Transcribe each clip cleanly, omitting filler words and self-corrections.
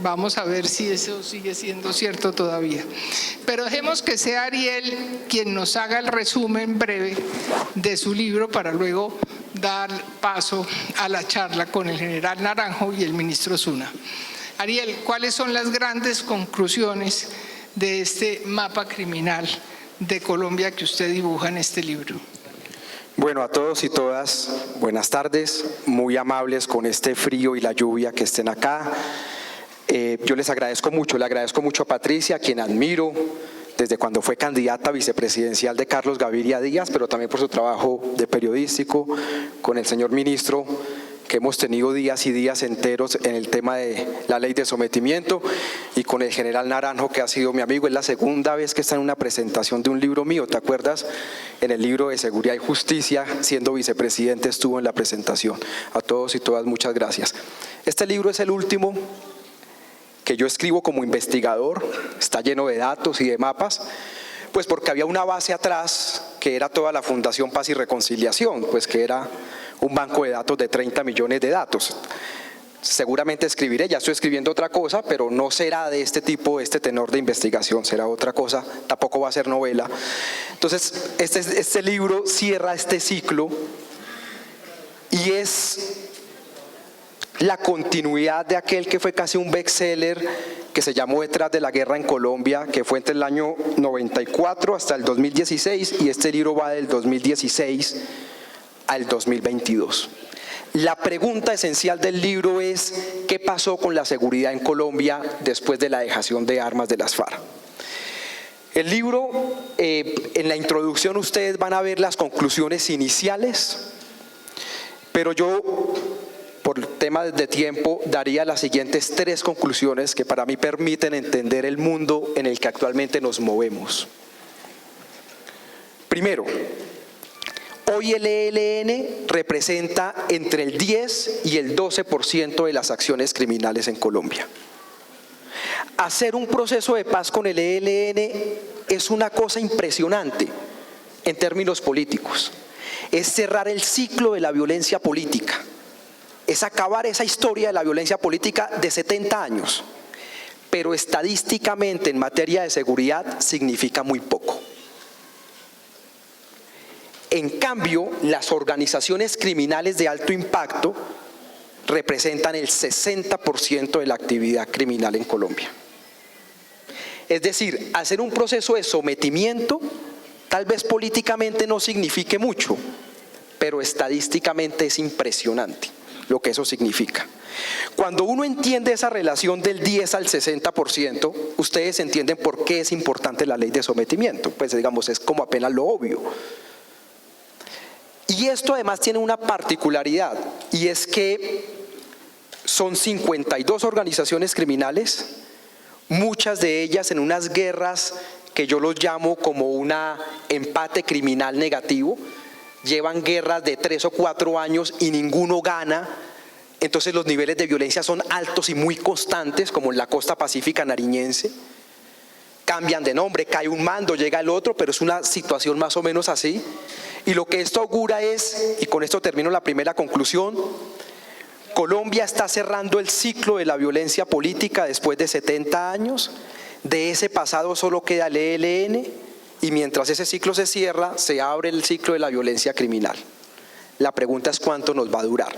Vamos a ver si eso sigue siendo cierto todavía. Pero dejemos que sea Ariel quien nos haga el resumen breve de su libro para luego dar paso a la charla con el general Naranjo y el ministro Zuna. Ariel, ¿cuáles son las grandes conclusiones de este mapa criminal de Colombia que usted dibuja en este libro? Bueno, a todos y todas, buenas tardes, muy amables con este frío y la lluvia que estén acá. Yo les agradezco mucho, le agradezco mucho a Patricia, a quien admiro desde cuando fue candidata vicepresidencial de Carlos Gaviria Díaz, pero también por su trabajo de periodístico, con el señor ministro, que hemos tenido días y días enteros en el tema de la ley de sometimiento, y con el general Naranjo, que ha sido mi amigo. Es la segunda vez que está en una presentación de un libro mío, ¿te acuerdas? En el libro de Seguridad y Justicia, siendo vicepresidente, estuvo en la presentación. A todos y todas, muchas gracias. Este libro es el último que yo escribo como investigador, está lleno de datos y de mapas, pues porque había una base atrás que era toda la Fundación Paz y Reconciliación, pues que era un banco de datos de 30 millones de datos. Seguramente escribiré, ya estoy escribiendo otra cosa, pero no será de este tipo, este tenor de investigación, será otra cosa, tampoco va a ser novela. Entonces, este libro cierra este ciclo y es la continuidad de aquel que fue casi un bestseller que se llamó Detrás de la Guerra en Colombia, que fue entre el año 94 hasta el 2016, y este libro va del 2016 al 2022. La pregunta esencial del libro es: ¿qué pasó con la seguridad en Colombia después de la dejación de armas de las FARC? El libro, en la introducción ustedes van a ver las conclusiones iniciales, pero yo, por temas de tiempo, daría las siguientes 3 conclusiones que para mí permiten entender el mundo en el que actualmente nos movemos. Primero, hoy el ELN representa entre el 10 y el 12% de las acciones criminales en Colombia. Hacer un proceso de paz con el ELN es una cosa impresionante en términos políticos. Es cerrar el ciclo de la violencia política. Es acabar esa historia de la violencia política de 70 años. Pero estadísticamente en materia de seguridad significa muy poco. En cambio, las organizaciones criminales de alto impacto representan el 60% de la actividad criminal en Colombia. Es decir, hacer un proceso de sometimiento tal vez políticamente no signifique mucho, pero estadísticamente es impresionante lo que eso significa. Cuando uno entiende esa relación del 10 al 60%, ustedes entienden por qué es importante la ley de sometimiento. Pues digamos, es como apenas lo obvio. Y esto además tiene una particularidad, y es que son 52 organizaciones criminales, muchas de ellas en unas guerras que yo los llamo como un empate criminal negativo. Llevan guerras de 3 o 4 años y ninguno gana, entonces los niveles de violencia son altos y muy constantes, como en la costa pacífica nariñense. Cambian de nombre, cae un mando, llega el otro, pero es una situación más o menos así. Y lo que esto augura es, y con esto termino la primera conclusión, Colombia está cerrando el ciclo de la violencia política después de 70 años, de ese pasado solo queda el ELN, y mientras ese ciclo se cierra, se abre el ciclo de la violencia criminal. La pregunta es cuánto nos va a durar.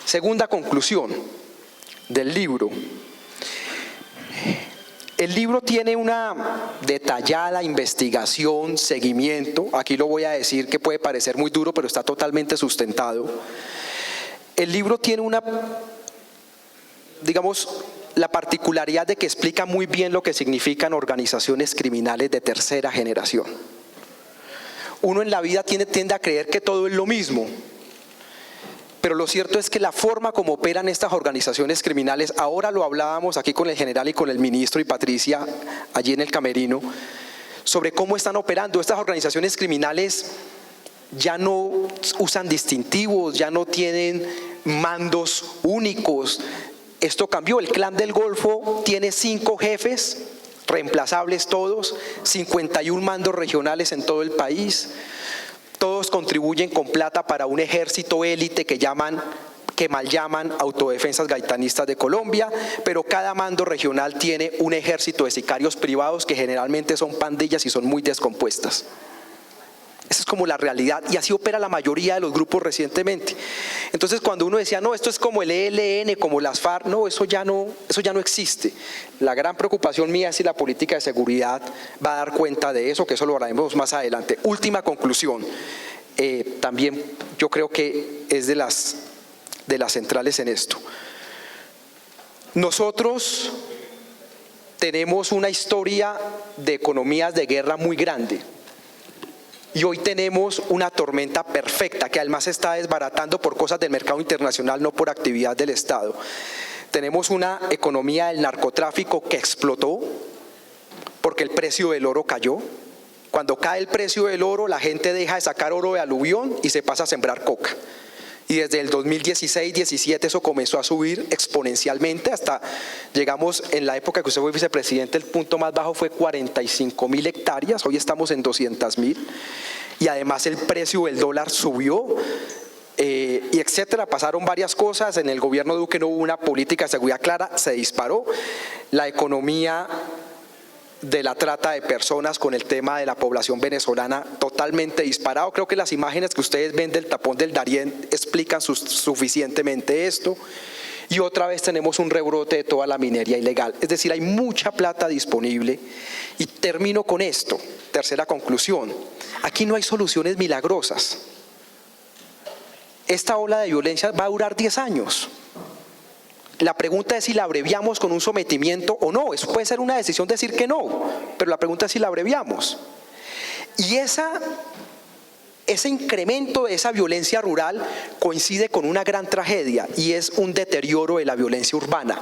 Segunda conclusión del libro. El libro tiene una detallada investigación, seguimiento. Aquí lo voy a decir que puede parecer muy duro, pero está totalmente sustentado. El libro tiene la particularidad de que explica muy bien lo que significan organizaciones criminales de tercera generación. Uno en la vida tiende a creer que todo es lo mismo, pero lo cierto es que la forma como operan estas organizaciones criminales, ahora lo hablábamos aquí con el general y con el ministro y Patricia allí en el camerino, sobre cómo están operando. Estas organizaciones criminales ya no usan distintivos, ya no tienen mandos únicos. Esto cambió. El Clan del Golfo tiene 5 jefes, reemplazables todos, 51 mandos regionales en todo el país. Todos contribuyen con plata para un ejército élite que llaman que mal llaman Autodefensas Gaitanistas de Colombia, pero cada mando regional tiene un ejército de sicarios privados que generalmente son pandillas y son muy descompuestas. Esa es como la realidad y así opera la mayoría de los grupos recientemente. Entonces cuando uno decía, no, esto es como el ELN, como las FARC, no, eso ya no existe. La gran preocupación mía es si la política de seguridad va a dar cuenta de eso, que eso lo hablaremos más adelante. Última conclusión, también yo creo que es de las centrales en esto. Nosotros tenemos una historia de economías de guerra muy grande. Y hoy tenemos una tormenta perfecta que además se está desbaratando por cosas del mercado internacional, no por actividad del Estado. Tenemos una economía del narcotráfico que explotó porque el precio del oro cayó. Cuando cae el precio del oro, la gente deja de sacar oro de aluvión y se pasa a sembrar coca. Y desde el 2016-17 eso comenzó a subir exponencialmente hasta llegamos en la época que usted fue vicepresidente, el punto más bajo fue 45.000 hectáreas, hoy estamos en 200.000 y además el precio del dólar subió y etcétera. Pasaron varias cosas, en el gobierno de Duque no hubo una política de seguridad clara, se disparó la economía de la trata de personas con el tema de la población venezolana totalmente disparado. Creo que las imágenes que ustedes ven del tapón del Darién explican suficientemente esto. Y otra vez tenemos un rebrote de toda la minería ilegal. Es decir, hay mucha plata disponible. Y termino con esto, tercera conclusión. Aquí no hay soluciones milagrosas. Esta ola de violencia va a durar 10 años. La pregunta es si la abreviamos con un sometimiento o no. Eso puede ser una decisión decir que no, pero la pregunta es si la abreviamos. Y ese incremento de esa violencia rural coincide con una gran tragedia y es un deterioro de la violencia urbana,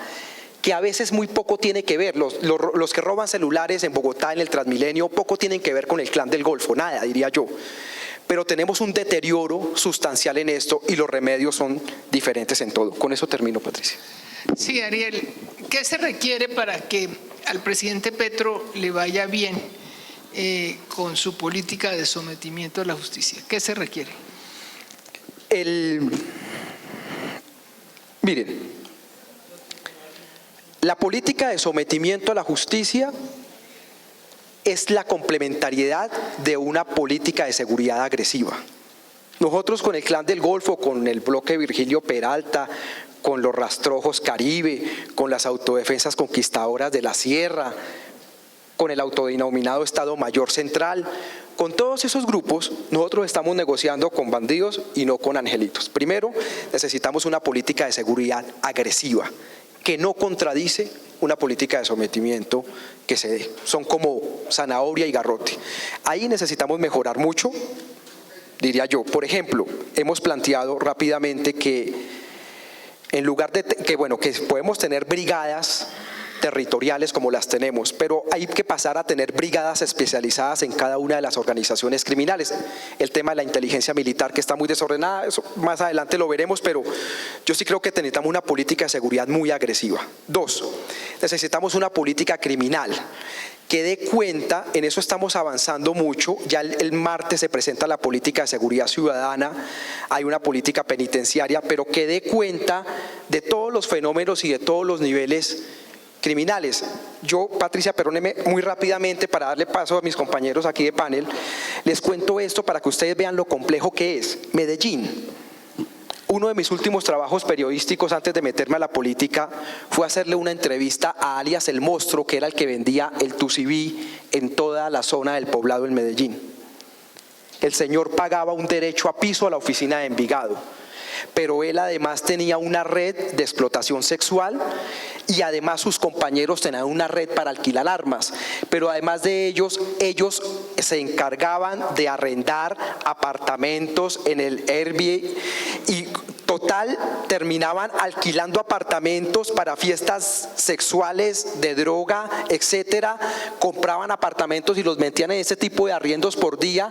que a veces muy poco tiene que ver. Los que roban celulares en Bogotá en el Transmilenio poco tienen que ver con el Clan del Golfo, nada, diría yo. Pero tenemos un deterioro sustancial en esto y los remedios son diferentes en todo. Con eso termino, Patricia. Sí, Ariel, ¿qué se requiere para que al presidente Petro le vaya bien con su política de sometimiento a la justicia? ¿Qué se requiere? Miren, la política de sometimiento a la justicia es la complementariedad de una política de seguridad agresiva. Nosotros con el Clan del Golfo, con el bloque Virgilio Peralta, con los rastrojos Caribe, con las autodefensas conquistadoras de la Sierra, con el autodenominado Estado Mayor Central, con todos esos grupos nosotros estamos negociando con bandidos y no con angelitos. Primero, necesitamos una política de seguridad agresiva que no contradice una política de sometimiento que se dé. Son como zanahoria y garrote. Ahí necesitamos mejorar mucho, diría yo. Por ejemplo, hemos planteado rápidamente que en lugar de que podemos tener brigadas territoriales como las tenemos, pero hay que pasar a tener brigadas especializadas en cada una de las organizaciones criminales. El tema de la inteligencia militar que está muy desordenada, eso más adelante lo veremos, pero yo sí creo que necesitamos una política de seguridad muy agresiva. 2, necesitamos una política criminal que dé cuenta, en eso estamos avanzando mucho, ya el martes se presenta la política de seguridad ciudadana, hay una política penitenciaria, pero que dé cuenta de todos los fenómenos y de todos los niveles criminales. Yo, Patricia, perdóneme muy rápidamente para darle paso a mis compañeros aquí de panel, les cuento esto para que ustedes vean lo complejo que es. Medellín. Uno de mis últimos trabajos periodísticos antes de meterme a la política fue hacerle una entrevista a alias El Monstruo, que era el que vendía el tucibí en toda la zona del poblado en Medellín. El señor pagaba un derecho a piso a la oficina de Envigado, pero él además tenía una red de explotación sexual y además sus compañeros tenían una red para alquilar armas, pero además de ellos se encargaban de arrendar apartamentos en el Airbnb y total terminaban alquilando apartamentos para fiestas sexuales, de droga, etcétera. Compraban apartamentos y los metían en ese tipo de arriendos por día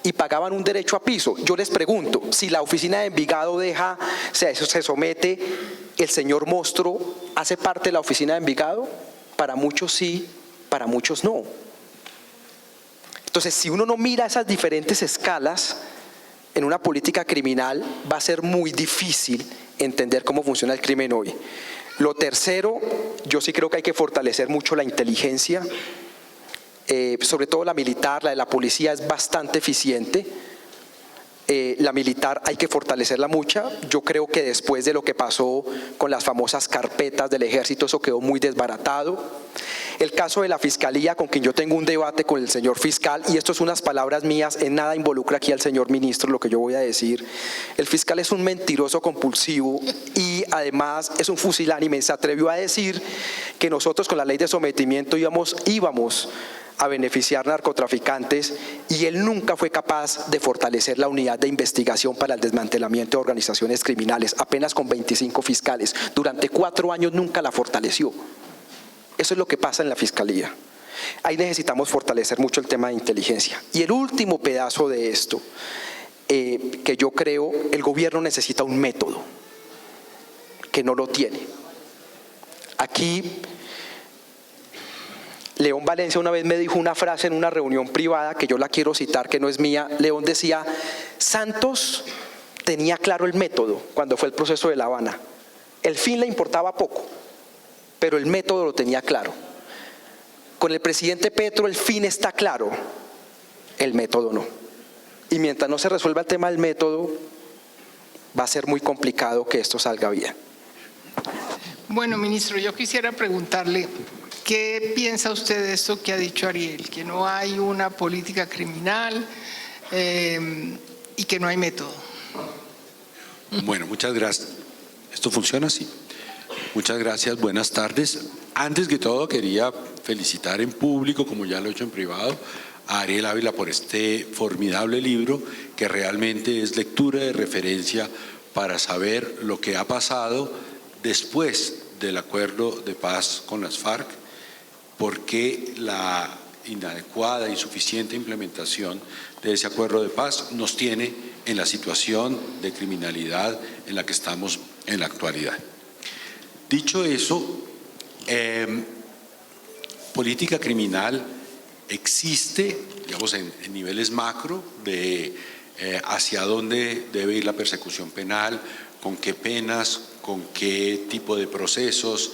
y pagaban un derecho a piso. Yo les pregunto, si la oficina de Envigado se somete, ¿el señor Monstruo hace parte de la oficina de Envigado? Para muchos sí, para muchos no. Entonces, si uno no mira esas diferentes escalas en una política criminal, va a ser muy difícil entender cómo funciona el crimen hoy. Lo tercero, yo sí creo que hay que fortalecer mucho la inteligencia, sobre todo la militar, la de la policía es bastante eficiente. La militar hay que fortalecerla mucho. Yo creo que después de lo que pasó con las famosas carpetas del ejército, eso quedó muy desbaratado. El caso de la fiscalía, con quien yo tengo un debate con el señor fiscal, y esto es unas palabras mías, en nada involucra aquí al señor ministro lo que yo voy a decir. El fiscal es un mentiroso compulsivo y además es un fusilánime. Se atrevió a decir que nosotros con la ley de sometimiento íbamos a beneficiar narcotraficantes, y él nunca fue capaz de fortalecer la unidad de investigación para el desmantelamiento de organizaciones criminales, apenas con 25 fiscales. Durante 4 años nunca la fortaleció. Eso es lo que pasa en la Fiscalía. Ahí necesitamos fortalecer mucho el tema de inteligencia. Y el último pedazo de esto, que yo creo, el gobierno necesita un método, que no lo tiene. Aquí León Valencia una vez me dijo una frase en una reunión privada que yo la quiero citar, que no es mía. León decía: Santos tenía claro el método cuando fue el proceso de La Habana. El fin le importaba poco, pero el método lo tenía claro. Con el presidente Petro el fin está claro, el método no. Y mientras no se resuelva el tema del método, va a ser muy complicado que esto salga bien. Bueno, ministro, yo quisiera preguntarle, ¿qué piensa usted de esto que ha dicho Ariel? Que no hay una política criminal y que no hay método. Bueno, muchas gracias. ¿Esto funciona así? Muchas gracias, buenas tardes. Antes que todo quería felicitar en público, como ya lo he hecho en privado, a Ariel Ávila por este formidable libro que realmente es lectura de referencia para saber lo que ha pasado después del acuerdo de paz con las FARC, porque la inadecuada, insuficiente implementación de ese acuerdo de paz nos tiene en la situación de criminalidad en la que estamos en la actualidad. Dicho eso, política criminal existe, digamos, en niveles macro de hacia dónde debe ir la persecución penal, con qué penas, con qué tipo de procesos.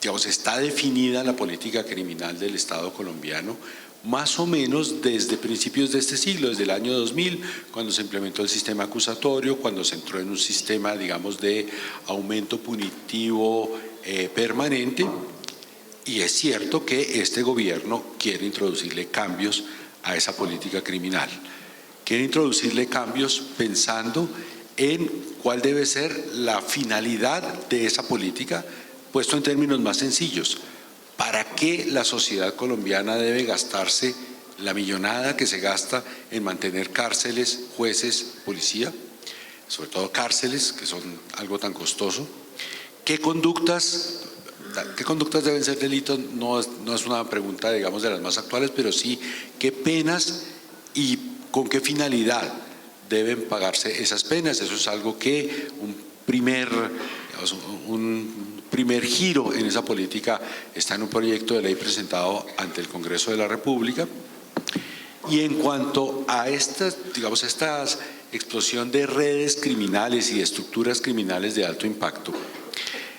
Digamos, está definida la política criminal del Estado colombiano más o menos desde principios de este siglo, desde el año 2000, cuando se implementó el sistema acusatorio, cuando se entró en un sistema, digamos, de aumento punitivo permanente. Y es cierto que este gobierno quiere introducirle cambios a esa política criminal. Quiere introducirle cambios pensando en cuál debe ser la finalidad de esa política, puesto en términos más sencillos. ¿Para qué la sociedad colombiana debe gastarse la millonada que se gasta en mantener cárceles, jueces, policía? Sobre todo cárceles, que son algo tan costoso. ¿Qué conductas deben ser delitos? No es una pregunta, digamos, de las más actuales, pero sí, ¿qué penas y con qué finalidad deben pagarse esas penas? Eso es algo que un primer giro en esa política está en un proyecto de ley presentado ante el Congreso de la República. Y en cuanto a esta explosión de redes criminales y de estructuras criminales de alto impacto,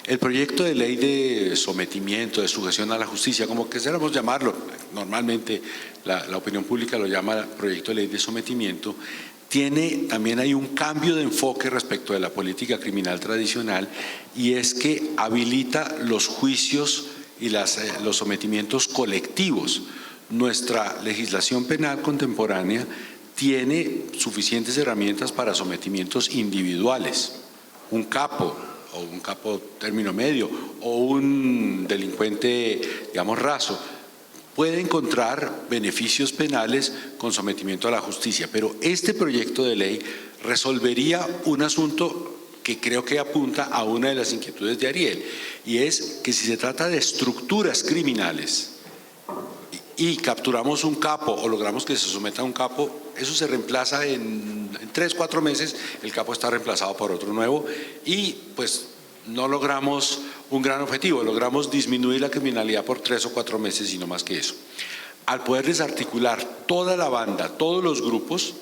el proyecto de ley de sometimiento, de sujeción a la justicia, como quisiéramos llamarlo, normalmente la opinión pública lo llama proyecto de ley de sometimiento, también hay un cambio de enfoque respecto de la política criminal tradicional, y es que habilita los juicios y los sometimientos colectivos. Nuestra legislación penal contemporánea tiene suficientes herramientas para sometimientos individuales. Un capo término medio o un delincuente, digamos, raso, puede encontrar beneficios penales con sometimiento a la justicia, pero este proyecto de ley resolvería un asunto que creo que apunta a una de las inquietudes de Ariel, y es que si se trata de estructuras criminales y capturamos un capo o logramos que se someta a un capo, eso se reemplaza en 3-4 meses, el capo está reemplazado por otro nuevo, y pues no logramos un gran objetivo, logramos disminuir la criminalidad por 3 o 4 meses y no más que eso. Al poder desarticular toda la banda, todos los grupos,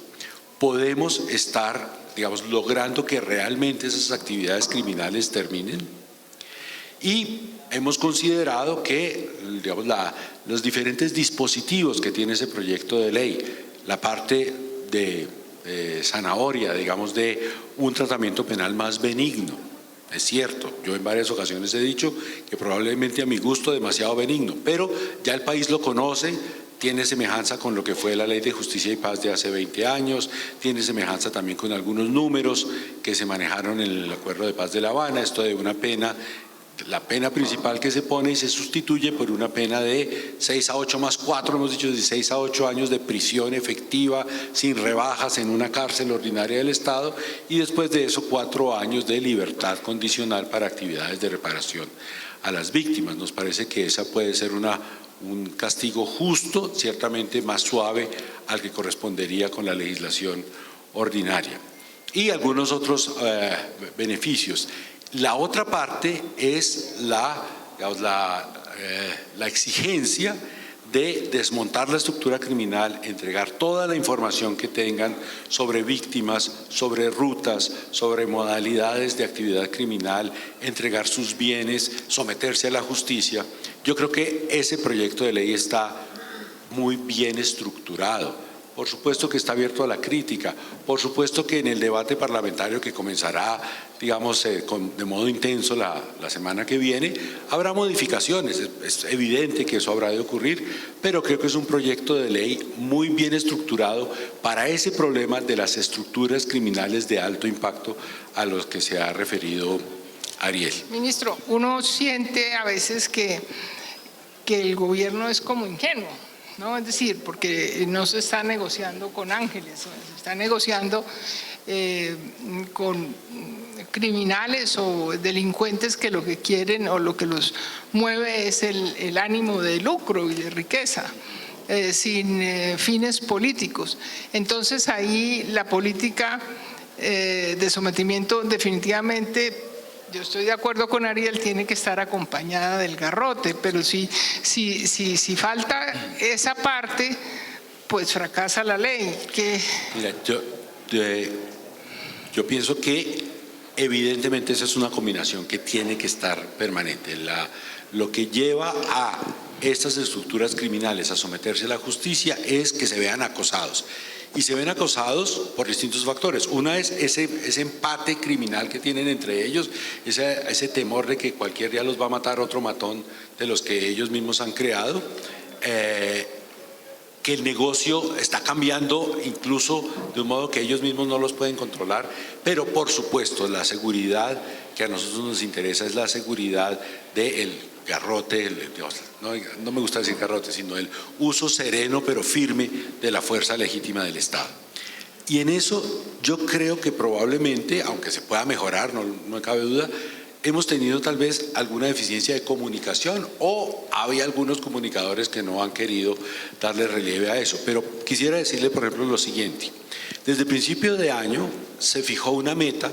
podemos estar digamos, logrando que realmente esas actividades criminales terminen. Y hemos considerado que, digamos, los diferentes dispositivos que tiene ese proyecto de ley, la parte de zanahoria, digamos, de un tratamiento penal más benigno. Es cierto, yo en varias ocasiones he dicho que probablemente a mi gusto demasiado benigno, pero ya el país lo conoce, tiene semejanza con lo que fue la Ley de Justicia y Paz de hace 20 años, tiene semejanza también con algunos números que se manejaron en el Acuerdo de Paz de La Habana, esto de una pena, la pena principal que se pone y se sustituye por una pena de 6 a 8 más 4, hemos dicho de 6 a 8 años de prisión efectiva, sin rebajas en una cárcel ordinaria del Estado, y después de eso 4 años de libertad condicional para actividades de reparación a las víctimas. Nos parece que esa puede ser un castigo justo, ciertamente más suave al que correspondería con la legislación ordinaria. Y algunos otros beneficios. La otra parte es la exigencia de desmontar la estructura criminal, entregar toda la información que tengan sobre víctimas, sobre rutas, sobre modalidades de actividad criminal, entregar sus bienes, someterse a la justicia. Yo creo que ese proyecto de ley está muy bien estructurado. Por supuesto que está abierto a la crítica, por supuesto que en el debate parlamentario que comenzará, digamos, de modo intenso la semana que viene, habrá modificaciones, es evidente que eso habrá de ocurrir, pero creo que es un proyecto de ley muy bien estructurado para ese problema de las estructuras criminales de alto impacto a los que se ha referido Ariel. Ministro, uno siente a veces que el gobierno es como ingenuo, ¿no? Es decir, porque no se está negociando con ángeles, se está negociando con criminales o delincuentes que lo que quieren o lo que los mueve es el ánimo de lucro y de riqueza, sin fines políticos. Entonces ahí la política de sometimiento definitivamente, yo estoy de acuerdo con Ariel, tiene que estar acompañada del garrote, pero si falta esa parte, pues fracasa la ley. Mira, yo pienso que evidentemente esa es una combinación que tiene que estar permanente. Lo que lleva a estas estructuras criminales a someterse a la justicia es que se vean acosados. Y se ven acosados por distintos factores. Una es ese empate criminal que tienen entre ellos, ese temor de que cualquier día los va a matar otro matón de los que ellos mismos han creado, que el negocio está cambiando incluso de un modo que ellos mismos no los pueden controlar, pero por supuesto la seguridad que a nosotros nos interesa es la seguridad del garrote, no me gusta decir garrote, sino el uso sereno pero firme de la fuerza legítima del Estado. Y en eso yo creo que probablemente, aunque se pueda mejorar, no cabe duda, hemos tenido tal vez alguna deficiencia de comunicación o había algunos comunicadores que no han querido darle relieve a eso. Pero quisiera decirle, por ejemplo, lo siguiente. Desde el principio de año se fijó una meta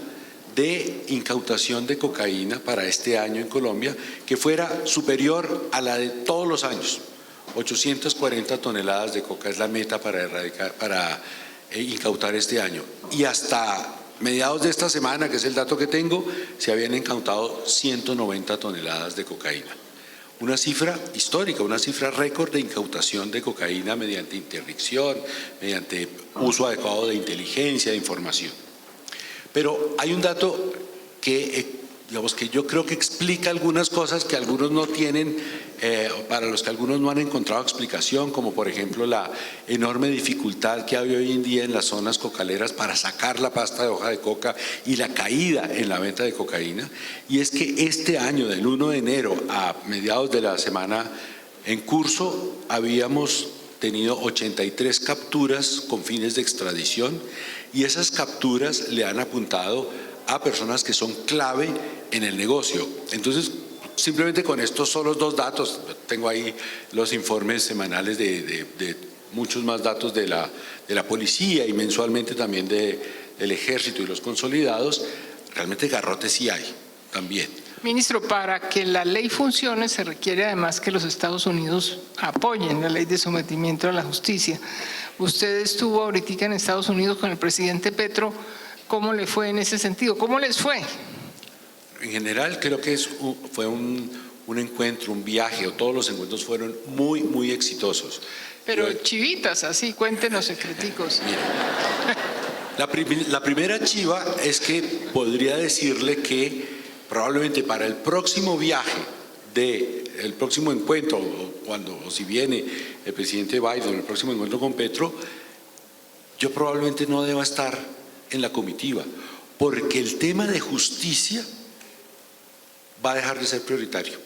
de incautación de cocaína para este año en Colombia que fuera superior a la de todos los años. 840 toneladas de coca es la meta para incautar este año. Y hasta mediados de esta semana, que es el dato que tengo, se habían incautado 190 toneladas de cocaína. Una cifra histórica, una cifra récord de incautación de cocaína mediante interdicción, mediante uso adecuado de inteligencia, de información. Pero hay un dato que, digamos, que yo creo que explica algunas cosas que algunos no tienen, para los que algunos no han encontrado explicación, como por ejemplo la enorme dificultad que hay hoy en día en las zonas cocaleras para sacar la pasta de hoja de coca y la caída en la venta de cocaína. Y es que este año, del 1 de enero a mediados de la semana en curso, habíamos tenido 83 capturas con fines de extradición y esas capturas le han apuntado a personas que son clave en el negocio. Entonces, simplemente con estos solos dos datos, tengo ahí los informes semanales de muchos más datos de la policía y mensualmente también del ejército y los consolidados, realmente garrotes sí hay también. Ministro, para que la ley funcione se requiere además que los Estados Unidos apoyen la ley de sometimiento a la justicia. Usted estuvo ahorita en Estados Unidos con el presidente Petro ¿Cómo le fue en ese sentido? ¿Cómo les fue? En general creo que fue un encuentro, un viaje, o todos los encuentros fueron muy, muy exitosos. Pero chivitas, así, cuéntenos secreticos. La primera chiva es que podría decirle que probablemente para el próximo viaje, el próximo encuentro, o si viene el presidente Biden, el próximo encuentro con Petro, yo probablemente no deba estar en la comitiva, porque el tema de justicia va a dejar de ser prioritario.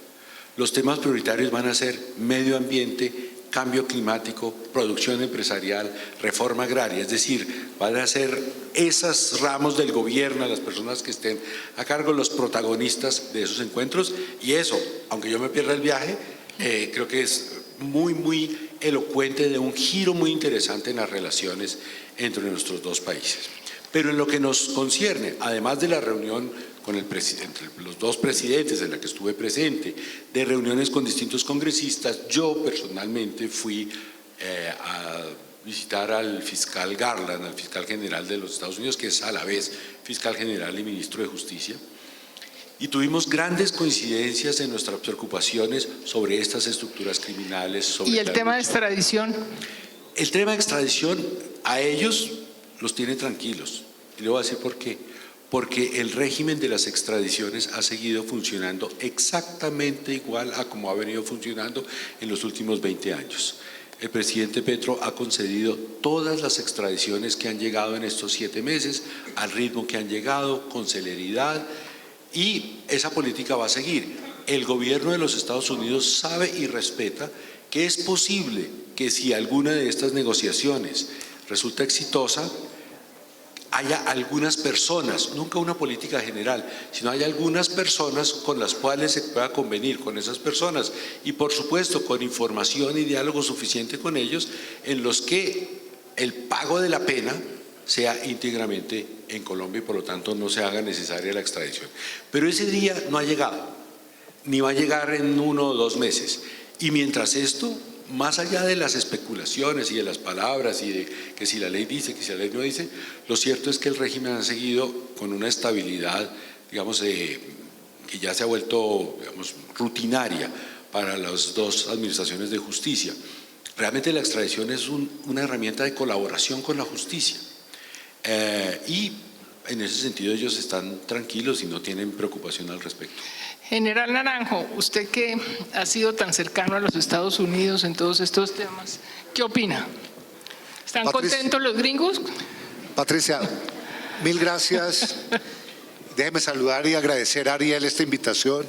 Los temas prioritarios van a ser medio ambiente, cambio climático, producción empresarial, reforma agraria, es decir, van a ser esos ramos del gobierno, las personas que estén a cargo, los protagonistas de esos encuentros, y eso, aunque yo me pierda el viaje, creo que es muy, muy elocuente de un giro muy interesante en las relaciones entre nuestros dos países. Pero en lo que nos concierne, además de la reunión con entre los dos presidentes en la que estuve presente, de reuniones con distintos congresistas, yo personalmente fui a visitar al fiscal Garland, al fiscal general de los Estados Unidos, que es a la vez fiscal general y ministro de Justicia, y tuvimos grandes coincidencias en nuestras preocupaciones sobre estas estructuras criminales. ¿Y el tema de extradición? El tema de extradición a ellos los tiene tranquilos, y le voy a decir por qué. Porque el régimen de las extradiciones ha seguido funcionando exactamente igual a como ha venido funcionando en los últimos 20 años. El presidente Petro ha concedido todas las extradiciones que han llegado en estos 7 meses, al ritmo que han llegado, con celeridad, y esa política va a seguir. El gobierno de los Estados Unidos sabe y respeta que es posible que si alguna de estas negociaciones resulta exitosa, haya algunas personas, nunca una política general, sino hay algunas personas con las cuales se pueda convenir con esas personas y por supuesto con información y diálogo suficiente con ellos en los que el pago de la pena sea íntegramente en Colombia y por lo tanto no se haga necesaria la extradición. Pero ese día no ha llegado, ni va a llegar en 1 o 2 meses. Y mientras esto, más allá de las especulaciones y de las palabras y de que si la ley dice, que si la ley no dice, lo cierto es que el régimen ha seguido con una estabilidad, digamos, que ya se ha vuelto, digamos, rutinaria para las dos administraciones de justicia. Realmente la extradición es una herramienta de colaboración con la justicia y en ese sentido ellos están tranquilos y no tienen preocupación al respecto. General Naranjo, usted que ha sido tan cercano a los Estados Unidos en todos estos temas, ¿qué opina? ¿Están contentos los gringos? Patricia, mil gracias. Déjeme saludar y agradecer a Ariel esta invitación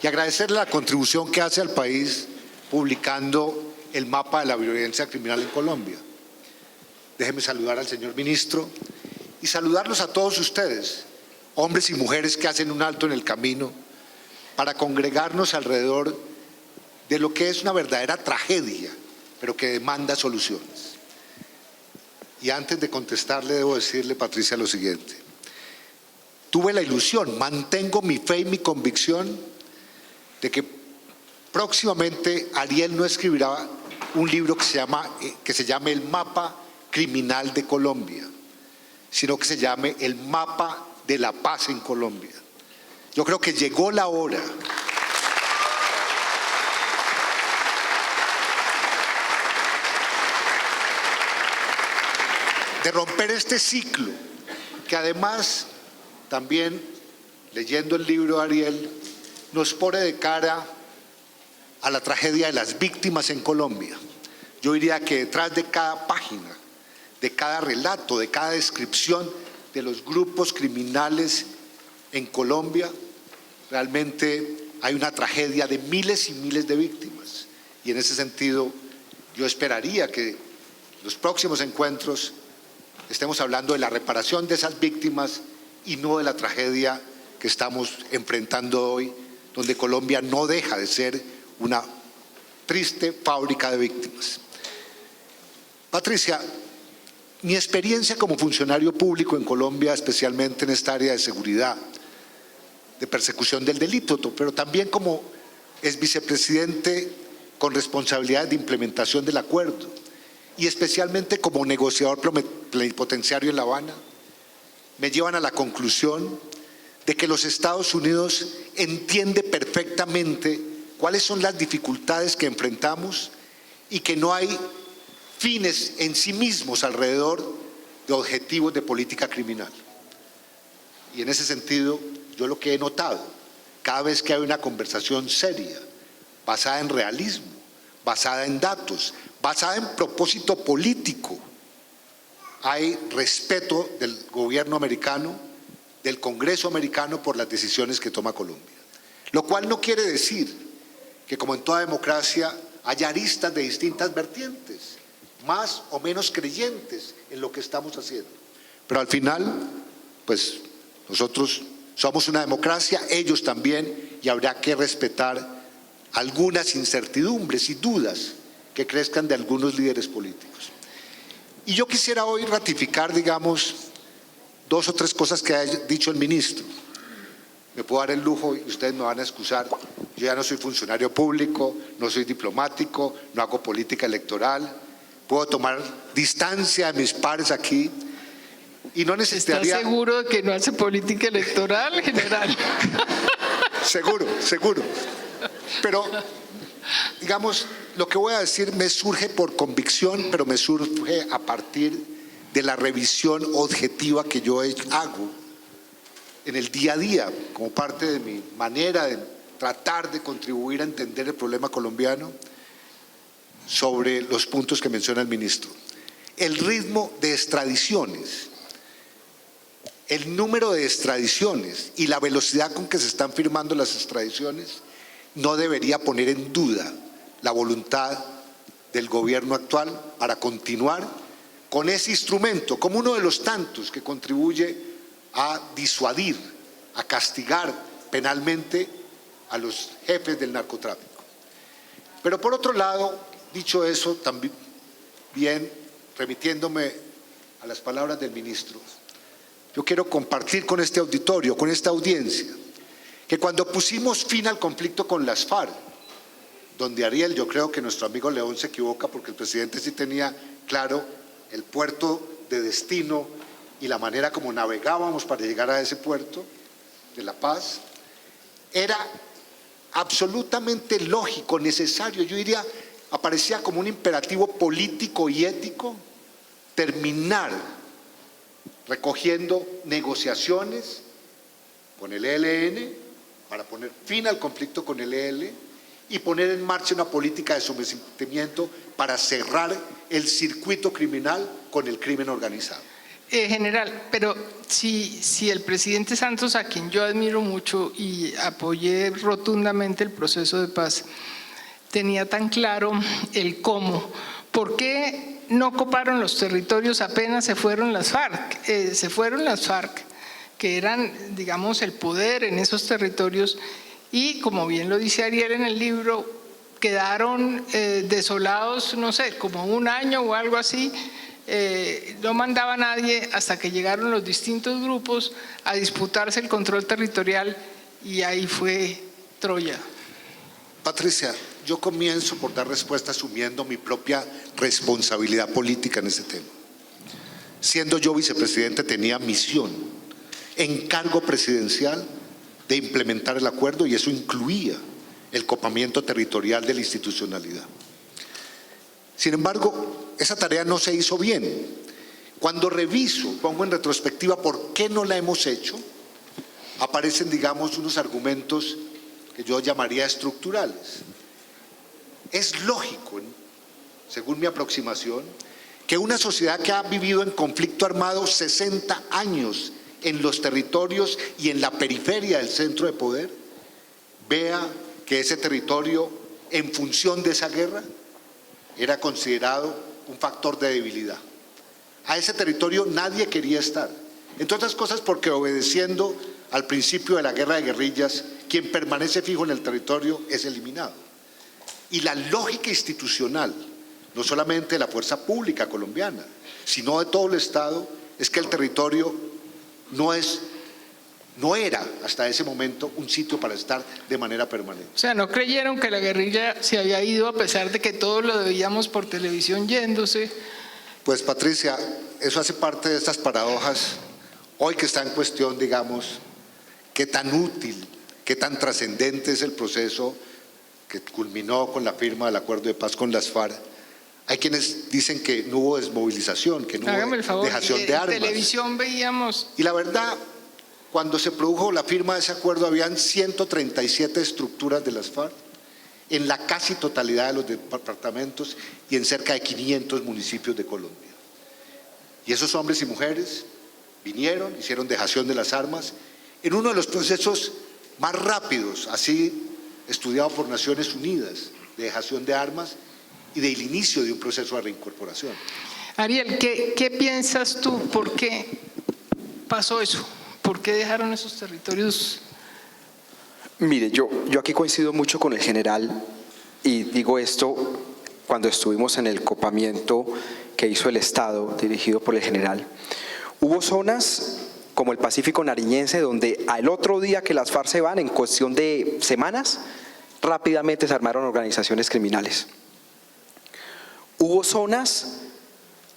y agradecerle la contribución que hace al país publicando el mapa de la violencia criminal en Colombia. Déjeme saludar al señor ministro y saludarlos a todos ustedes, hombres y mujeres que hacen un alto en el camino para congregarnos alrededor de lo que es una verdadera tragedia, pero que demanda soluciones. Y antes de contestarle, debo decirle, Patricia, lo siguiente. Tuve la ilusión, mantengo mi fe y mi convicción de que próximamente Ariel no escribirá un libro que se llame El Mapa Criminal de Colombia, sino que se llame El Mapa de la Paz en Colombia. Yo creo que llegó la hora de romper este ciclo, que además también, leyendo el libro de Ariel, nos pone de cara a la tragedia de las víctimas en Colombia. Yo diría que detrás de cada página, de cada relato, de cada descripción de los grupos criminales en Colombia, realmente hay una tragedia de miles y miles de víctimas. Y en ese sentido, yo esperaría que los próximos encuentros estemos hablando de la reparación de esas víctimas y no de la tragedia que estamos enfrentando hoy, donde Colombia no deja de ser una triste fábrica de víctimas. Patricia, mi experiencia como funcionario público en Colombia, especialmente en esta área de seguridad, de persecución del delito, pero también como ex vicepresidente con responsabilidad de implementación del acuerdo y especialmente como negociador plenipotenciario en La Habana, me llevan a la conclusión de que los Estados Unidos entiende perfectamente cuáles son las dificultades que enfrentamos y que no hay fines en sí mismos alrededor de objetivos de política criminal. Y en ese sentido, yo lo que he notado, cada vez que hay una conversación seria, basada en realismo, basada en datos, basada en propósito político, hay respeto del gobierno americano, del Congreso americano por las decisiones que toma Colombia. Lo cual no quiere decir que, como en toda democracia, haya aristas de distintas vertientes, más o menos creyentes en lo que estamos haciendo. Pero al final, pues nosotros somos una democracia, ellos también, y habrá que respetar algunas incertidumbres y dudas que crezcan de algunos líderes políticos. Y yo quisiera hoy ratificar, digamos, 2 o 3 cosas que ha dicho el ministro. Me puedo dar el lujo, y ustedes me van a excusar, yo ya no soy funcionario público, no soy diplomático, no hago política electoral, puedo tomar distancia de mis pares aquí y no necesitaría… ¿Estás seguro de que no hace política electoral, general? Seguro. Pero, digamos, lo que voy a decir me surge por convicción, pero me surge a partir de la revisión objetiva que yo hago en el día a día, como parte de mi manera de tratar de contribuir a entender el problema colombiano, sobre los puntos que menciona el ministro. El ritmo de extradiciones, el número de extradiciones y la velocidad con que se están firmando las extradiciones no debería poner en duda la voluntad del gobierno actual para continuar con ese instrumento como uno de los tantos que contribuye a disuadir, a castigar penalmente a los jefes del narcotráfico. Pero por otro lado, dicho eso, también remitiéndome a las palabras del ministro, yo quiero compartir con este auditorio, con esta audiencia, que cuando pusimos fin al conflicto con las FARC, donde Ariel, yo creo que nuestro amigo León se equivoca porque el presidente sí tenía claro el puerto de destino y la manera como navegábamos para llegar a ese puerto de La Paz, era absolutamente lógico, necesario, yo diría, aparecía como un imperativo político y ético terminar recogiendo negociaciones con el ELN para poner fin al conflicto con el ELN y poner en marcha una política de sometimiento para cerrar el circuito criminal con el crimen organizado. General, pero si el presidente Santos, a quien yo admiro mucho y apoyé rotundamente el proceso de paz, tenía tan claro el cómo, ¿por qué no coparon los territorios apenas se fueron las FARC? Se fueron las FARC, que eran, digamos, el poder en esos territorios, y como bien lo dice Ariel en el libro, quedaron desolados, no sé, como 1 año o algo así. No mandaba a nadie hasta que llegaron los distintos grupos a disputarse el control territorial, y ahí fue Troya. Patricia, yo comienzo por dar respuesta asumiendo mi propia responsabilidad política en ese tema. Siendo yo vicepresidente, tenía misión, encargo presidencial de implementar el acuerdo, y eso incluía el copamiento territorial de la institucionalidad. Sin embargo, esa tarea no se hizo bien. Cuando reviso, pongo en retrospectiva por qué no la hemos hecho, aparecen, digamos, unos argumentos que yo llamaría estructurales. Es lógico, según mi aproximación, que una sociedad que ha vivido en conflicto armado 60 años en los territorios y en la periferia del centro de poder, vea que ese territorio, en función de esa guerra, era considerado un factor de debilidad. A ese territorio nadie quería estar, entre otras cosas porque, obedeciendo al principio de la guerra de guerrillas, quien permanece fijo en el territorio es eliminado. Y la lógica institucional, no solamente de la fuerza pública colombiana, sino de todo el Estado, es que el territorio no era hasta ese momento un sitio para estar de manera permanente. O sea, ¿no creyeron que la guerrilla se había ido a pesar de que todos lo veíamos por televisión yéndose? Pues, Patricia, eso hace parte de estas paradojas hoy que está en cuestión, digamos, qué tan útil, qué tan trascendente es el proceso que culminó con la firma del acuerdo de paz con las FARC. Hay quienes dicen que no hubo desmovilización, que no Hágame el hubo favor, dejación de armas. en televisión veíamos... Y la verdad, cuando se produjo la firma de ese acuerdo, habían 137 estructuras de las FARC en la casi totalidad de los departamentos y en cerca de 500 municipios de Colombia. Y esos hombres y mujeres vinieron, hicieron dejación de las armas, en uno de los procesos más rápidos, así estudiado por Naciones Unidas, de dejación de armas y del inicio de un proceso de reincorporación. Ariel, ¿qué piensas tú? ¿Por qué pasó eso? ¿Por qué dejaron esos territorios? Mire, yo aquí coincido mucho con el general y digo esto cuando estuvimos en el copamiento que hizo el Estado, dirigido por el general. Hubo zonas como el Pacífico Nariñense donde al otro día que las FARC se van, en cuestión de semanas, rápidamente se armaron organizaciones criminales. Hubo zonas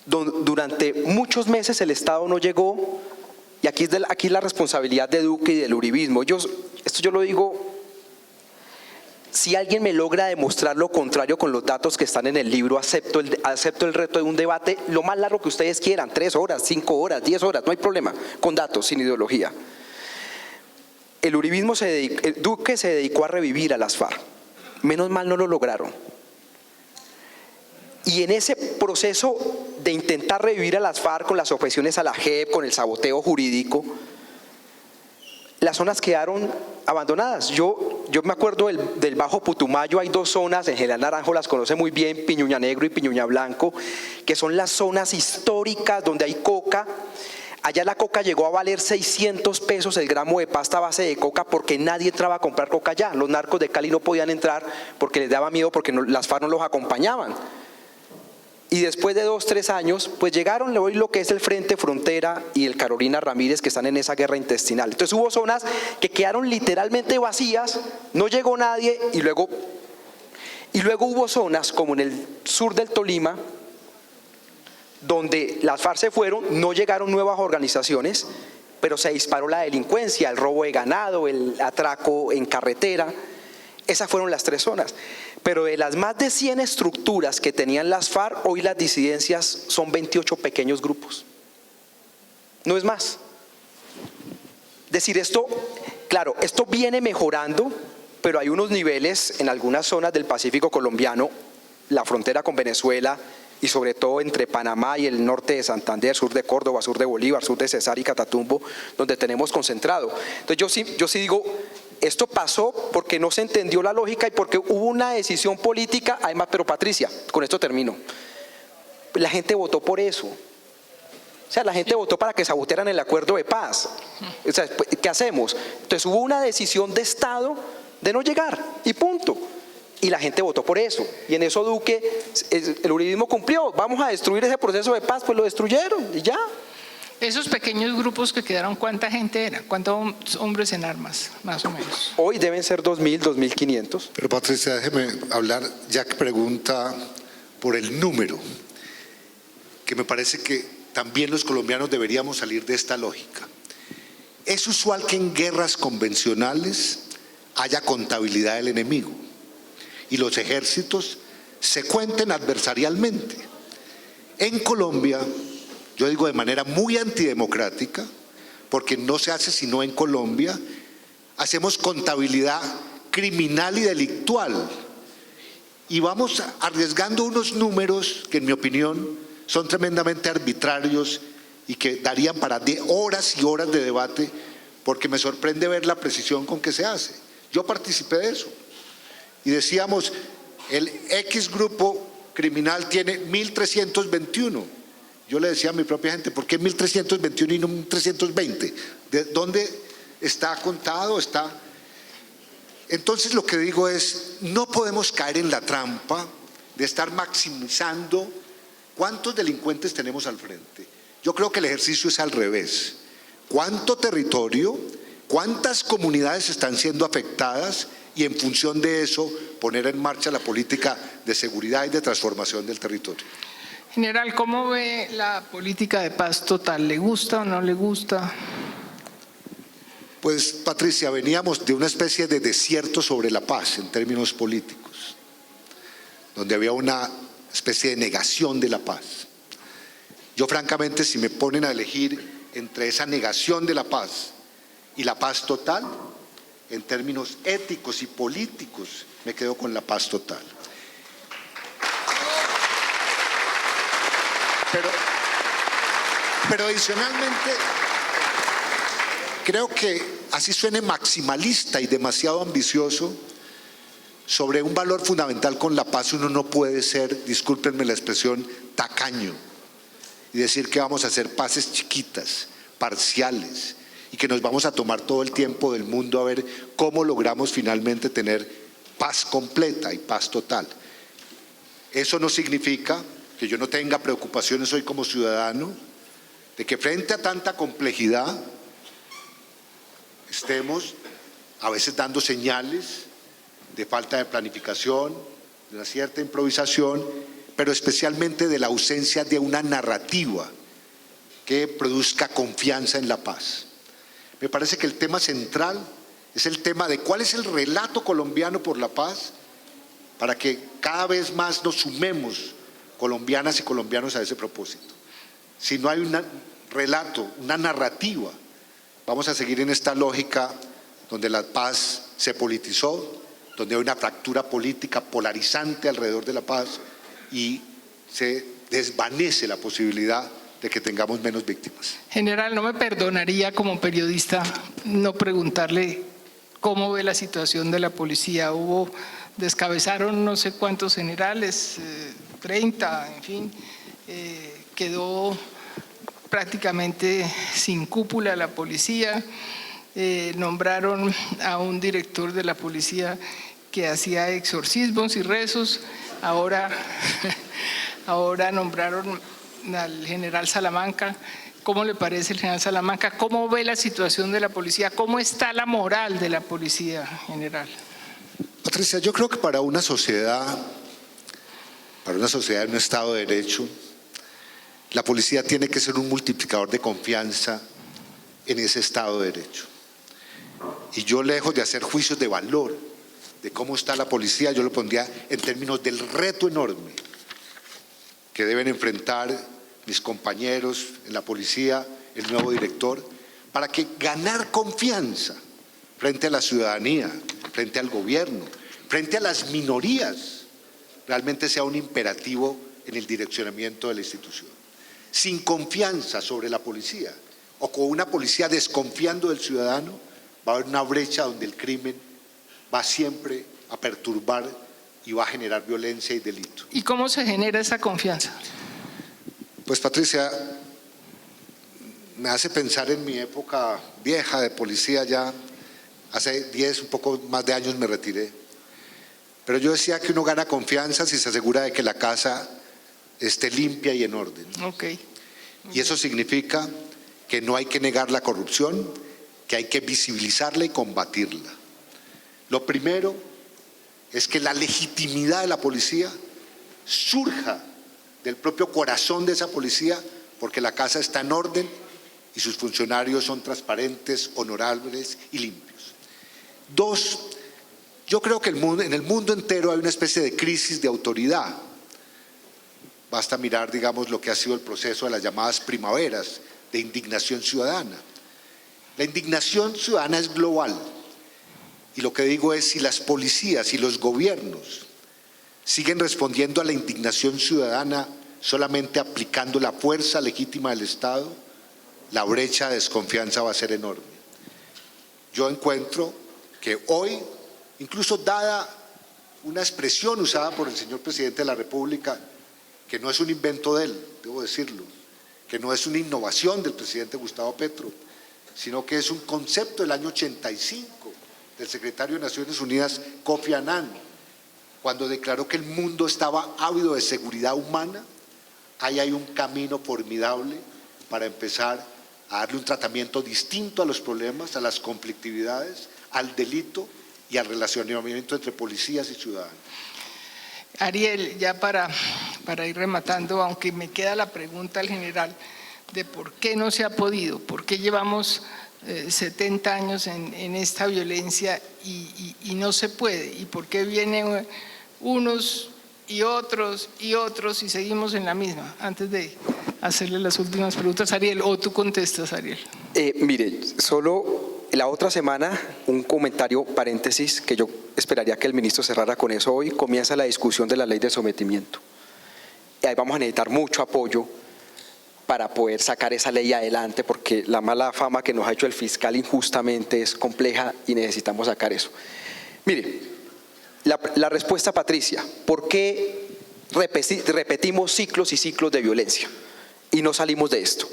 donde durante muchos meses el Estado no llegó, y aquí es la responsabilidad de Duque y del uribismo. Esto yo lo digo, si alguien me logra demostrar lo contrario con los datos que están en el libro, acepto el reto de un debate lo más largo que ustedes quieran, 3 horas, 5 horas, 10 horas, no hay problema, con datos, sin ideología. El uribismo Duque se dedicó a revivir a las FARC, menos mal no lo lograron. Y en ese proceso de intentar revivir a las FARC con las objeciones a la JEP, con el saboteo jurídico, las zonas quedaron abandonadas. Yo me acuerdo del Bajo Putumayo, hay 2 zonas, el general Naranjo las conoce muy bien, Piñuña Negro y Piñuña Blanco, que son las zonas históricas donde hay coca. Allá la coca llegó a valer 600 pesos el gramo de pasta a base de coca porque nadie entraba a comprar coca allá. Los narcos de Cali no podían entrar porque les daba miedo, porque las FARC no los acompañaban. Y después de 2, 3 años, pues llegaron hoy lo que es el Frente Frontera y el Carolina Ramírez, que están en esa guerra intestinal. Entonces hubo zonas que quedaron literalmente vacías, no llegó nadie, y luego hubo zonas como en el sur del Tolima, donde las FARC se fueron, no llegaron nuevas organizaciones, pero se disparó la delincuencia, el robo de ganado, el atraco en carretera. Esas fueron las 3 zonas. Pero de las más de 100 estructuras que tenían las FARC, hoy las disidencias son 28 pequeños grupos. No es más. Es decir, esto viene mejorando, pero hay unos niveles en algunas zonas del Pacífico colombiano, la frontera con Venezuela y sobre todo entre Panamá y el norte de Santander, sur de Córdoba, sur de Bolívar, sur de Cesar y Catatumbo, donde tenemos concentrado. Entonces yo sí digo, esto pasó porque no se entendió la lógica y porque hubo una decisión política, además, pero Patricia, con esto termino, la gente votó por eso. O sea, la gente votó para que sabotearan el acuerdo de paz. O sea, ¿qué hacemos? Entonces hubo una decisión de Estado de no llegar y punto. Y la gente votó por eso. Y en eso Duque, el uribismo cumplió. Vamos a destruir ese proceso de paz, pues lo destruyeron y ya. Esos pequeños grupos que quedaron, ¿cuánta gente era? ¿Cuántos hombres en armas, más o menos? Hoy deben ser 2.000, 2.500. Pero Patricia, déjeme hablar, ya que pregunta por el número, que me parece que también los colombianos deberíamos salir de esta lógica. Es usual que en guerras convencionales haya contabilidad del enemigo y los ejércitos se cuenten adversarialmente. En Colombia, yo digo de manera muy antidemocrática, porque no se hace sino en Colombia, hacemos contabilidad criminal y delictual y vamos arriesgando unos números que en mi opinión son tremendamente arbitrarios y que darían para horas y horas de debate, porque me sorprende ver la precisión con que se hace. Yo participé de eso y decíamos, el X grupo criminal tiene 1.321. Yo le decía a mi propia gente, ¿por qué 1.321 y no 1.320? ¿De dónde está contado? Entonces lo que digo es, no podemos caer en la trampa de estar maximizando cuántos delincuentes tenemos al frente. Yo creo que el ejercicio es al revés. ¿Cuánto territorio, cuántas comunidades están siendo afectadas? Y en función de eso, poner en marcha la política de seguridad y de transformación del territorio. General, ¿cómo ve la política de paz total? ¿Le gusta o no le gusta? Pues, Patricia, veníamos de una especie de desierto sobre la paz en términos políticos, donde había una especie de negación de la paz. Yo, francamente, si me ponen a elegir entre esa negación de la paz y la paz total, en términos éticos y políticos, me quedo con la paz total. Pero adicionalmente, creo que así suene maximalista y demasiado ambicioso, sobre un valor fundamental con la paz uno no puede ser, discúlpenme la expresión, tacaño y decir que vamos a hacer paces chiquitas, parciales, y que nos vamos a tomar todo el tiempo del mundo a ver cómo logramos finalmente tener paz completa y paz total. Eso no significa que yo no tenga preocupaciones hoy como ciudadano de que frente a tanta complejidad estemos a veces dando señales de falta de planificación, de una cierta improvisación, pero especialmente de la ausencia de una narrativa que produzca confianza en la paz. Me parece que el tema central es el tema de cuál es el relato colombiano por la paz, para que cada vez más nos sumemos colombianas y colombianos a ese propósito. Si no hay un relato, una narrativa, vamos a seguir en esta lógica donde la paz se politizó, donde hay una fractura política polarizante alrededor de la paz y se desvanece la posibilidad de que tengamos menos víctimas. General, no me perdonaría como periodista no preguntarle cómo ve la situación de la policía. Descabezaron no sé cuántos generales, 30, en fin, quedó prácticamente sin cúpula la policía. Nombraron a un director de la policía que hacía exorcismos y rezos. Ahora nombraron al general Salamanca. ¿Cómo le parece el general Salamanca? ¿Cómo ve la situación de la policía? ¿Cómo está la moral de la policía, general? Patricia, yo creo que para una sociedad en un Estado de Derecho, la policía tiene que ser un multiplicador de confianza en ese Estado de Derecho. Y yo, lejos de hacer juicios de valor de cómo está la policía, yo lo pondría en términos del reto enorme que deben enfrentar mis compañeros en la policía, el nuevo director, para que ganar confianza frente a la ciudadanía, frente al gobierno, frente a las minorías, realmente sea un imperativo en el direccionamiento de la institución. Sin confianza sobre la policía, o con una policía desconfiando del ciudadano, va a haber una brecha donde el crimen va siempre a perturbar y va a generar violencia y delito. ¿Y cómo se genera esa confianza? Pues, Patricia, me hace pensar en mi época vieja de policía. Ya hace 10, un poco más de años me retiré, pero yo decía que uno gana confianza si se asegura de que la casa esté limpia y en orden. Okay. Y eso significa que no hay que negar la corrupción, que hay que visibilizarla y combatirla. Lo primero es que la legitimidad de la policía surja del propio corazón de esa policía, porque la casa está en orden y sus funcionarios son transparentes, honorables y limpios. 2, yo creo que en el mundo entero hay una especie de crisis de autoridad. Basta mirar, digamos, lo que ha sido el proceso de las llamadas primaveras de indignación ciudadana. La indignación ciudadana es global. Y lo que digo es, si las policías y los gobiernos siguen respondiendo a la indignación ciudadana solamente aplicando la fuerza legítima del Estado, la brecha de desconfianza va a ser enorme. Yo encuentro que hoy, incluso dada una expresión usada por el señor presidente de la República, que no es un invento de él, debo decirlo, que no es una innovación del presidente Gustavo Petro, sino que es un concepto del año 85 del secretario de Naciones Unidas, Kofi Annan, cuando declaró que el mundo estaba ávido de seguridad humana. Ahí hay un camino formidable para empezar a darle un tratamiento distinto a los problemas, a las conflictividades, al delito y al relacionamiento entre policías y ciudadanos. Ariel, ya para para ir rematando, aunque me queda la pregunta al general de por qué no se ha podido, por qué llevamos 70 años en esta violencia y no se puede, y por qué vienen unos y otros y seguimos en la misma. Antes de hacerle las últimas preguntas, Ariel, o tú contestas, Ariel. Mire, solo la otra semana, un comentario, paréntesis, que yo esperaría que el ministro cerrara con eso hoy, comienza la discusión de la ley de sometimiento. Y ahí vamos a necesitar mucho apoyo para poder sacar esa ley adelante, porque la mala fama que nos ha hecho el fiscal injustamente es compleja y necesitamos sacar eso. Mire, la respuesta, Patricia, ¿por qué repetimos ciclos y ciclos de violencia y no salimos de esto?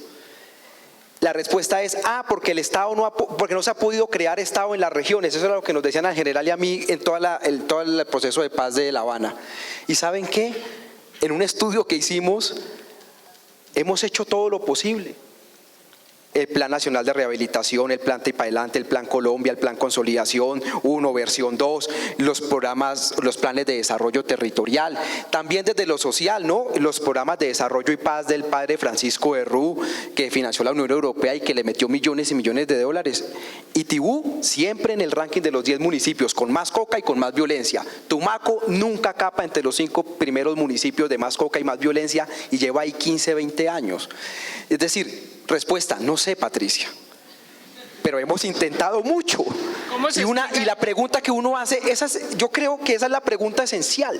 La respuesta es, porque el Estado porque no se ha podido crear Estado en las regiones. Eso era lo que nos decían al general y a mí en todo el proceso de paz de La Habana. ¿Y saben qué? En un estudio que hicimos, hemos hecho todo lo posible. El Plan Nacional de Rehabilitación, el Plan Tripa Adelante, el Plan Colombia, el Plan Consolidación 1, versión 2, los programas, los planes de desarrollo territorial, también desde lo social, ¿no? Los programas de desarrollo y paz del padre Francisco de Rú, que financió la Unión Europea y que le metió millones y millones de dólares. Y Tibú siempre en el ranking de los 10 municipios con más coca y con más violencia. Tumaco nunca capa entre los 5 primeros municipios de más coca y más violencia y lleva ahí 15, 20 años. Es decir, respuesta, no sé, Patricia, pero hemos intentado mucho. Y la pregunta que uno hace, yo creo que esa es la pregunta esencial.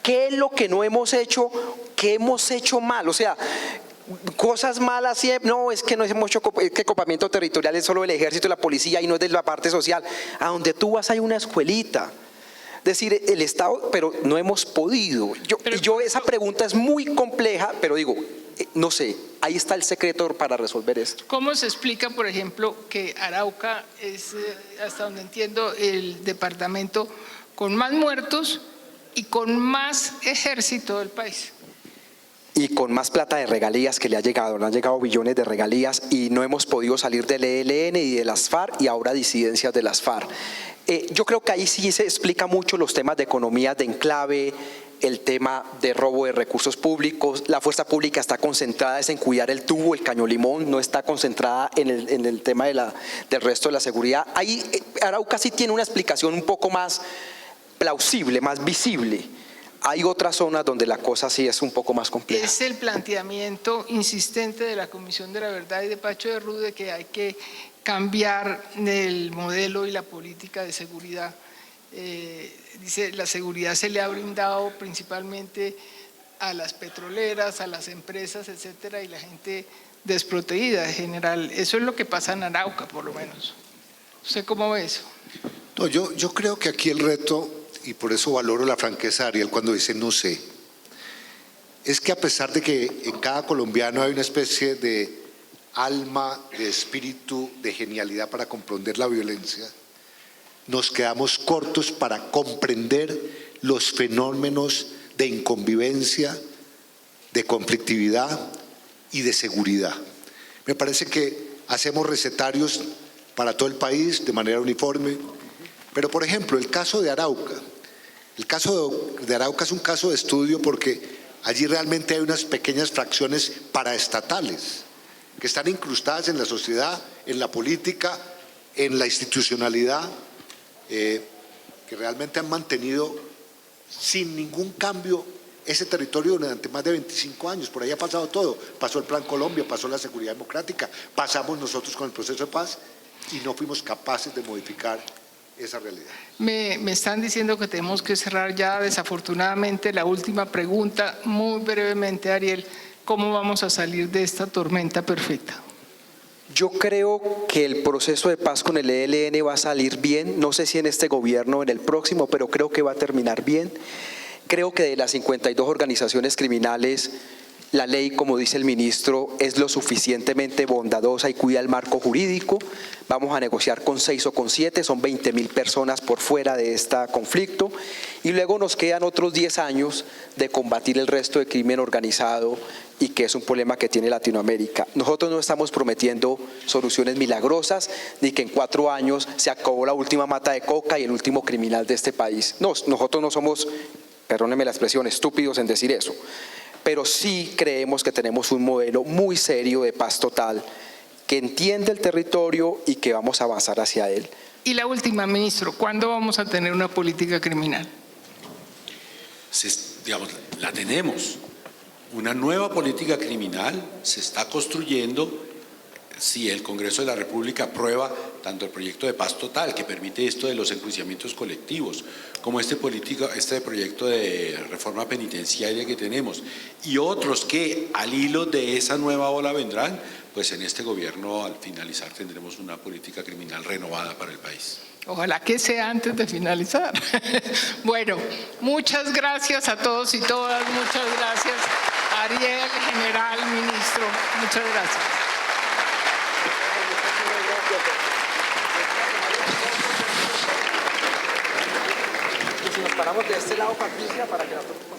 ¿Qué es lo que no hemos hecho? ¿Qué hemos hecho mal? O sea, cosas malas siempre, no, es que no hemos hecho, es que copamiento territorial es solo del ejército y la policía y no es de la parte social. A donde tú vas hay una escuelita. Es decir, el Estado, pero no hemos podido. Esa pregunta es muy compleja, pero digo, no sé, ahí está el secreto para resolver esto. ¿Cómo se explica, por ejemplo, que Arauca es, hasta donde entiendo, el departamento con más muertos y con más ejército del país? Y con más plata de regalías que le han llegado billones de regalías y no hemos podido salir del ELN y de las FARC y ahora disidencias de las FARC. Yo creo que ahí sí se explica mucho los temas de economía de enclave, el tema de robo de recursos públicos. La fuerza pública está concentrada en cuidar el tubo, el caño limón, no está concentrada en el tema del resto de la seguridad. Ahí Arauca sí tiene una explicación un poco más plausible, más visible. Hay otras zonas donde la cosa sí es un poco más compleja. Es el planteamiento insistente de la Comisión de la Verdad y de Pacho de Rú de que hay que cambiar el modelo y la política de seguridad. Dice, la seguridad se le ha brindado principalmente a las petroleras, a las empresas, etcétera, y la gente desprotegida en general. Eso es lo que pasa en Arauca, por lo menos. ¿Usted cómo ve eso? No, yo creo que aquí el reto, y por eso valoro la franqueza de Ariel cuando dice no sé, es que a pesar de que en cada colombiano hay una especie de alma, de espíritu, de genialidad para comprender la violencia, nos quedamos cortos para comprender los fenómenos de inconvivencia, de conflictividad y de seguridad. Me parece que hacemos recetarios para todo el país de manera uniforme, pero por ejemplo el caso de Arauca, es un caso de estudio porque allí realmente hay unas pequeñas fracciones paraestatales que están incrustadas en la sociedad, en la política, en la institucionalidad, que realmente han mantenido sin ningún cambio ese territorio durante más de 25 años. Por ahí ha pasado todo. Pasó el Plan Colombia, pasó la seguridad democrática, pasamos nosotros con el proceso de paz y no fuimos capaces de modificar esa realidad. Me están diciendo que tenemos que cerrar ya, desafortunadamente. La última pregunta, muy brevemente, Ariel, ¿cómo vamos a salir de esta tormenta perfecta? Yo creo que el proceso de paz con el ELN va a salir bien, no sé si en este gobierno o en el próximo, pero creo que va a terminar bien. Creo que de las 52 organizaciones criminales, la ley, como dice el ministro, es lo suficientemente bondadosa y cuida el marco jurídico. Vamos a negociar con 6 o con 7, son 20.000 personas por fuera de este conflicto. Y luego nos quedan otros 10 años de combatir el resto de crimen organizado y que es un problema que tiene Latinoamérica. Nosotros no estamos prometiendo soluciones milagrosas ni que en 4 años se acabó la última mata de coca y el último criminal de este país. No, nosotros no somos perdónenme la expresión, estúpidos en decir eso, pero sí creemos que tenemos un modelo muy serio de paz total, que entiende el territorio y que vamos a avanzar hacia él. Y la última, ministro, ¿cuándo vamos a tener una política criminal? Digamos, la tenemos. Una nueva política criminal se está construyendo si el Congreso de la República aprueba tanto el proyecto de paz total, que permite esto de los enjuiciamientos colectivos, como este proyecto de reforma penitenciaria que tenemos, y otros que al hilo de esa nueva ola vendrán, pues en este gobierno al finalizar tendremos una política criminal renovada para el país. Ojalá que sea antes de finalizar. Bueno, muchas gracias a todos y todas, muchas gracias. Ariel, general, ministro, muchas gracias. Si nos paramos de este lado, Patricia, para que nosotros...